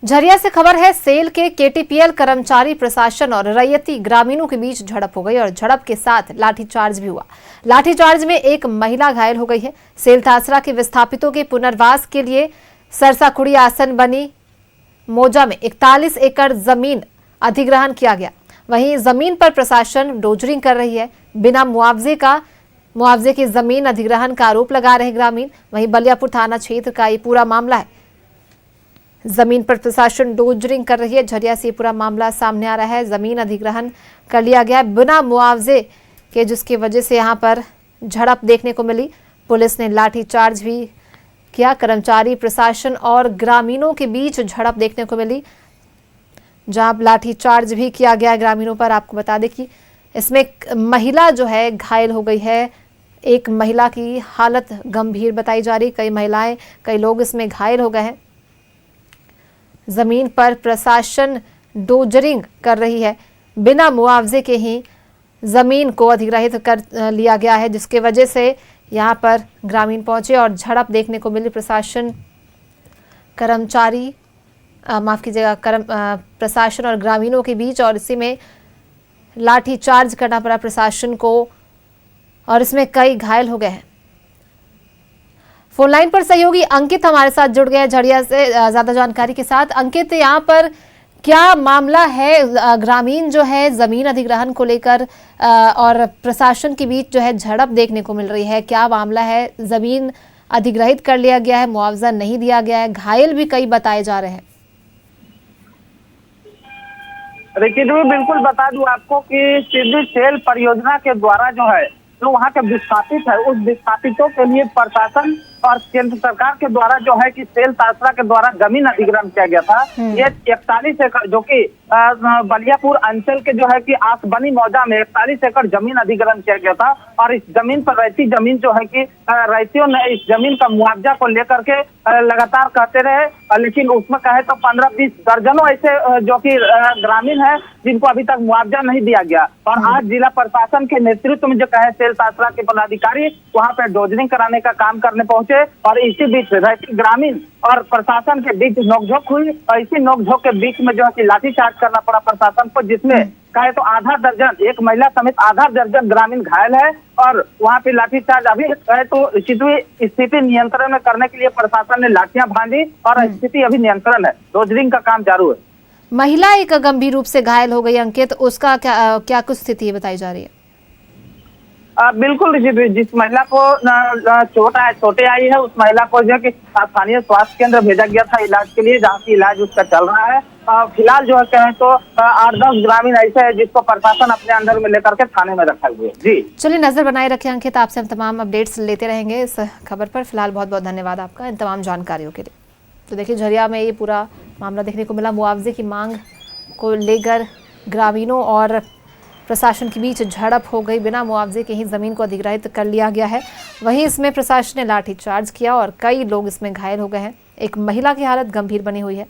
झरिया से खबर है, सेल के केटीपीएल कर्मचारी, प्रशासन और रैयती ग्रामीणों के बीच झड़प हो गई और झड़प के साथ लाठीचार्ज भी हुआ। लाठीचार्ज में एक महिला घायल हो गई है। सेल तासरा के विस्थापितों के पुनर्वास के लिए सरसाखुड़ी आसन बनी मौजा में 41 एकड़ जमीन अधिग्रहण किया गया। वहीं जमीन पर प्रशासन डोजरिंग कर रही है। बिना मुआवजे की जमीन अधिग्रहण का आरोप लगा रहे ग्रामीण। वहीं बलियापुर थाना क्षेत्र का ये पूरा मामला है। जमीन पर प्रशासन डोजरिंग कर रही है। झरिया से पूरा मामला सामने आ रहा है। जमीन अधिग्रहण कर लिया गया है बिना मुआवजे के, जिसकी वजह से यहां पर झड़प देखने को मिली। पुलिस ने लाठीचार्ज भी किया। कर्मचारी, प्रशासन और ग्रामीणों के बीच झड़प देखने को मिली, जहां लाठीचार्ज भी किया गया ग्रामीणों पर। आपको बता दें कि इसमें एक महिला जो है घायल हो गई है। एक महिला की हालत गंभीर बताई जा रही। कई लोग इसमें घायल हो गए हैं। जमीन पर प्रशासन डोजरिंग कर रही है। बिना मुआवजे के ही जमीन को अधिग्रहित कर लिया गया है, जिसके वजह से यहां पर ग्रामीण पहुंचे और झड़प देखने को मिली। प्रशासन प्रशासन और ग्रामीणों के बीच, और इसी में लाठीचार्ज करना पड़ा प्रशासन को, और इसमें कई घायल हो गए हैं। फोन लाइन पर सहयोगी अंकित हमारे साथ जुड़ गए झरिया से ज्यादा जानकारी के साथ। अंकित, यहाँ पर क्या मामला है? ग्रामीण जो है जमीन अधिग्रहण को लेकर और प्रशासन के बीच जो है झड़प देखने को मिल रही है, क्या मामला है? जमीन अधिग्रहित कर लिया गया है, मुआवजा नहीं दिया गया है, घायल भी कई बताए जा रहे हैं। देखिए, बिल्कुल बता दूं आपको कि सिद्धि सेल परियोजना के द्वारा जो है, जो वहाँ के विस्थापित है, उस विस्थापितों के लिए प्रशासन और केंद्र सरकार के द्वारा जो है कि सेल तासरा के द्वारा जमीन अधिग्रहण किया गया था। ये 41 एकड़, जो कि बलियापुर अंचल के जो है कि आसबनी मौजा में 41 एकड़ जमीन अधिग्रहण किया गया था। और इस जमीन पर रैयती जमीन जो है कि रैयतियों ने इस जमीन का मुआवजा को लेकर के लगातार कहते रहे, लेकिन उसमें कहे तो 15-20 दर्जनों ऐसे जो कि ग्रामीण है जिनको अभी तक मुआवजा नहीं दिया गया। और आज जिला प्रशासन के नेतृत्व में जो कहे सेल तासरा के पदाधिकारी वहां पर डोजरिंग कराने का काम करने पहुंचे, और इसी बीच रैयती ग्रामीण और प्रशासन के बीच नोकझोंक हुई। और इसी नोकझोंक के बीच में जो है कि लाठीचार्ज करना पड़ा प्रशासन को, जिसमें कहे तो आधा दर्जन, एक महिला समेत आधा दर्जन ग्रामीण घायल है। और वहां पे लाठीचार्ज अभी कहे तो स्थिति नियंत्रण में करने के लिए प्रशासन ने लाठियां बांधी और स्थिति अभी नियंत्रण है। डोजरिंग का काम चालू है। महिला एक गंभीर रूप से घायल हो गई अंकित, उसका क्या कुछ स्थिति बताई जा रही है? बिल्कुल, जिस महिला को चोटें आई है, उस महिला को जो है कि स्थानीय स्वास्थ्य केंद्र भेजा गया था इलाज के लिए, जहाँ की इलाज उसका चल रहा है। फिलहाल जो है कहें तो 8-10 ग्रामीण ऐसे है जिसको प्रशासन अपने अंदर में लेकर के थाने में रखा हुआ है। जी चलिए, नजर बनाए रखें अंकित, आपसे हम तमाम अपडेट्स लेते रहेंगे इस खबर पर। फिलहाल बहुत बहुत धन्यवाद आपका इन तमाम जानकारियों के लिए। तो देखिए, झरिया में ये पूरा मामला देखने को मिला। मुआवजे की मांग को लेकर ग्रामीणों और प्रशासन के बीच झड़प हो गई। बिना मुआवजे के ही जमीन को अधिग्रहित कर लिया गया है। वहीं इसमें प्रशासन ने लाठीचार्ज किया और कई लोग इसमें घायल हो गए हैं। एक महिला की हालत गंभीर बनी हुई है।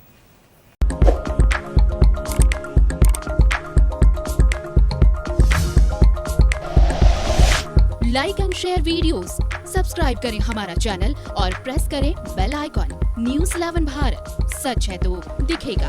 Like and share videos, subscribe करें हमारा चैनल और प्रेस करें बेल आइकॉन। न्यूज़ 11 भारत, सच है तो दिखेगा।